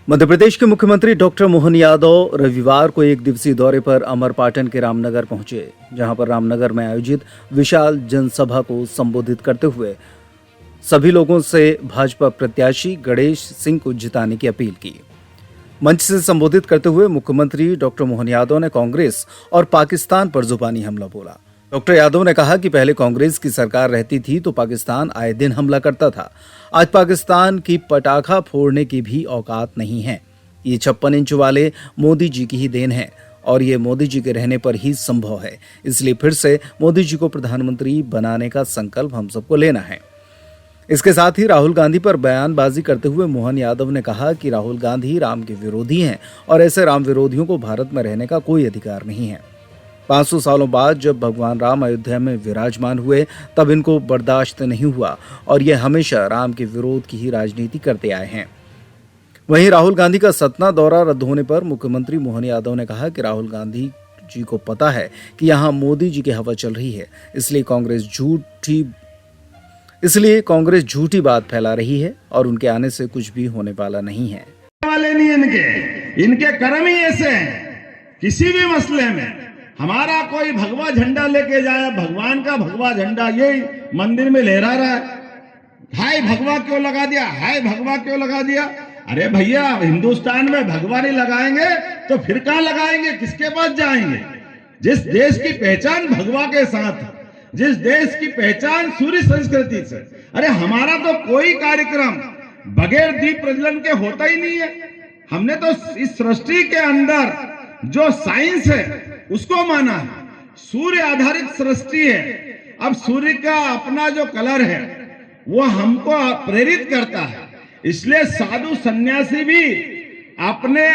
मध्य प्रदेश के मुख्यमंत्री डॉक्टर मोहन यादव रविवार को एक दिवसीय दौरे पर अमरपाटन के रामनगर पहुंचे, जहां पर रामनगर में आयोजित विशाल जनसभा को संबोधित करते हुए सभी लोगों से भाजपा प्रत्याशी गणेश सिंह को जिताने की अपील की। मंच से संबोधित करते हुए मुख्यमंत्री डॉक्टर मोहन यादव ने कांग्रेस और पाकिस्तान पर जुबानी हमला बोला। डॉक्टर यादव ने कहा कि पहले कांग्रेस की सरकार रहती थी तो पाकिस्तान आए दिन हमला करता था। आज पाकिस्तान की पटाखा फोड़ने की भी औकात नहीं है। ये 56 इंच वाले मोदी जी की ही देन है और ये मोदी जी के रहने पर ही संभव है। इसलिए फिर से मोदी जी को प्रधानमंत्री बनाने का संकल्प हम सबको लेना है। इसके साथ ही राहुल गांधी पर बयानबाजी करते हुए मोहन यादव ने कहा कि राहुल गांधी राम के विरोधी हैं और ऐसे राम विरोधियों को भारत में रहने का कोई अधिकार नहीं है। 500 सालों बाद जब भगवान राम अयोध्या में विराजमान हुए तब इनको बर्दाश्त नहीं हुआ और ये हमेशा राम के विरोध की ही राजनीति करते आए हैं। वहीं राहुल गांधी का सतना दौरा रद्द होने पर मुख्यमंत्री मोहन यादव ने कहा कि राहुल गांधी जी को पता है कि यहाँ मोदी जी की हवा चल रही है, इसलिए कांग्रेस झूठी बात फैला रही है और उनके आने से कुछ भी होने वाला नहीं है। वाले नहीं इनके कर्म ही ऐसे हैं। किसी भी मसले में हमारा कोई भगवा झंडा लेके जाए, भगवान का भगवा झंडा ये मंदिर में लहरा रहा है, हाय भगवा क्यों लगा दिया, हाय भगवा क्यों लगा दिया। अरे भैया, हिंदुस्तान में भगवा नहीं लगाएंगे तो फिर कहां लगाएंगे, किसके पास जाएंगे। जिस देश की पहचान भगवा के साथ, जिस देश की पहचान सूर्य संस्कृति से, अरे हमारा तो कोई कार्यक्रम बगैर दीप प्रज्वलन के होता ही नहीं है। हमने तो इस सृष्टि के अंदर जो साइंस है उसको माना है। सूर्य आधारित सृष्टि है। अब सूर्य का अपना जो कलर है वो हमको प्रेरित करता है, इसलिए साधु सन्यासी भी अपने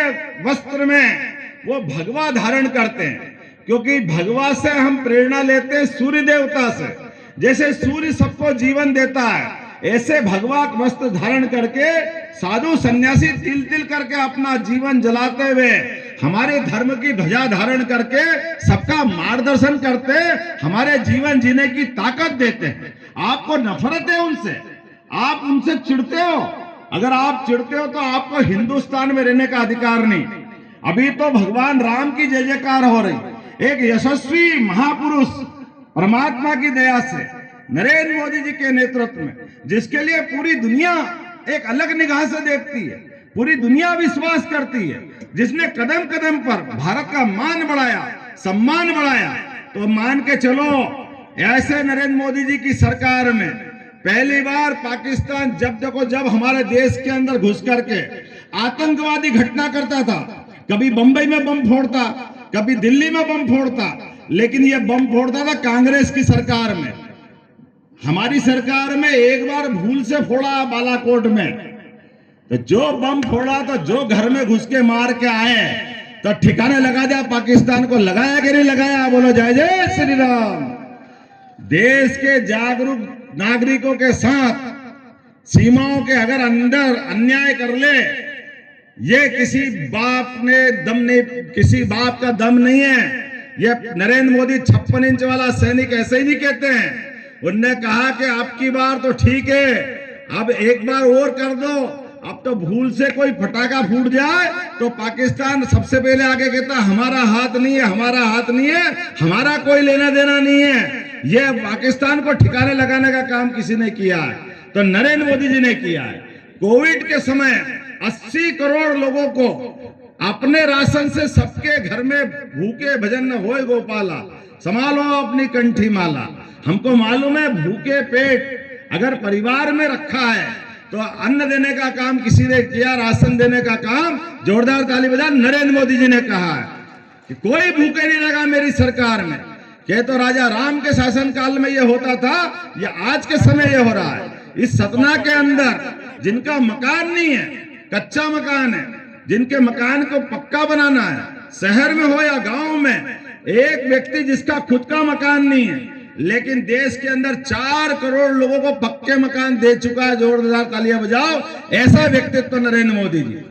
वस्त्र में वो भगवा धारण करते हैं, क्योंकि भगवा से हम प्रेरणा लेते हैं सूर्य देवता से। जैसे सूर्य सबको जीवन देता है, ऐसे भगवा वस्त्र धारण करके साधु सन्यासी तिल तिल करके अपना जीवन जलाते हुए हमारे धर्म की ध्वजा धारण करके सबका मार्गदर्शन करते, हमारे जीवन जीने की ताकत देते हैं। आपको नफरत है उनसे, आप उनसे चिढ़ते हो। अगर आप चिढ़ते हो तो आपको हिंदुस्तान में रहने का अधिकार नहीं। अभी तो भगवान राम की जय जयकार हो रही। एक यशस्वी महापुरुष परमात्मा की दया से नरेंद्र मोदी जी के नेतृत्व में, जिसके लिए पूरी दुनिया एक अलग निगाह से देखती है, पूरी दुनिया विश्वास करती है, जिसने कदम कदम पर भारत का मान बढ़ाया, सम्मान बढ़ाया, तो मान के चलो ऐसे नरेंद्र मोदी जी की सरकार में पहली बार पाकिस्तान जब हमारे देश के अंदर घुस करके आतंकवादी घटना करता था, कभी बंबई में बम फोड़ता, कभी दिल्ली में बम फोड़ता, लेकिन यह बम फोड़ता था कांग्रेस की सरकार में। हमारी सरकार में एक बार भूल से फोड़ा बालाकोट में, तो जो बम फोड़ा तो जो घर में घुस के मार के आए तो ठिकाने लगा दिया। पाकिस्तान को लगाया कि नहीं लगाया, बोलो जय जय श्री राम। देश के जागरूक नागरिकों के साथ सीमाओं के अगर अंदर अन्याय कर ले, ये किसी बाप ने दम नहीं, किसी बाप का दम नहीं है। ये नरेंद्र मोदी 56 इंच वाला सैनिक ऐसे ही नहीं कहते हैं। उनने कहा कि अब की बार तो ठीक है, अब एक बार और कर दो। अब तो भूल से कोई फटाका फूट जाए तो पाकिस्तान सबसे पहले आगे कहता हमारा हाथ नहीं है, हमारा हाथ नहीं है, हमारा कोई लेना देना नहीं है। यह पाकिस्तान को ठिकाने लगाने का काम किसी ने किया है तो नरेंद्र मोदी जी ने किया है। कोविड के समय 80 करोड़ लोगों को अपने राशन से सबके घर में भूखे भजन न होए गोपाला, संभालो अपनी कंठी माला। हमको मालूम है भूखे पेट अगर परिवार में रखा है तो अन्न देने का काम किसी ने किया, राशन देने का काम जोरदार ताली बजा नरेंद्र मोदी जी ने कहा है कि कोई भूखे नहीं लगा मेरी सरकार में। कह तो राजा राम के शासन काल में ये होता था, ये आज के समय ये हो रहा है। इस सतना के अंदर जिनका मकान नहीं है, कच्चा मकान है, जिनके मकान को पक्का बनाना है, शहर में हो या गांव में, एक व्यक्ति जिसका खुद का मकान नहीं है, लेकिन देश के अंदर 4 करोड़ लोगों को पक्के मकान दे चुका है, जोरदार तालियां बजाओ। ऐसा व्यक्तित्व नरेंद्र मोदी जी।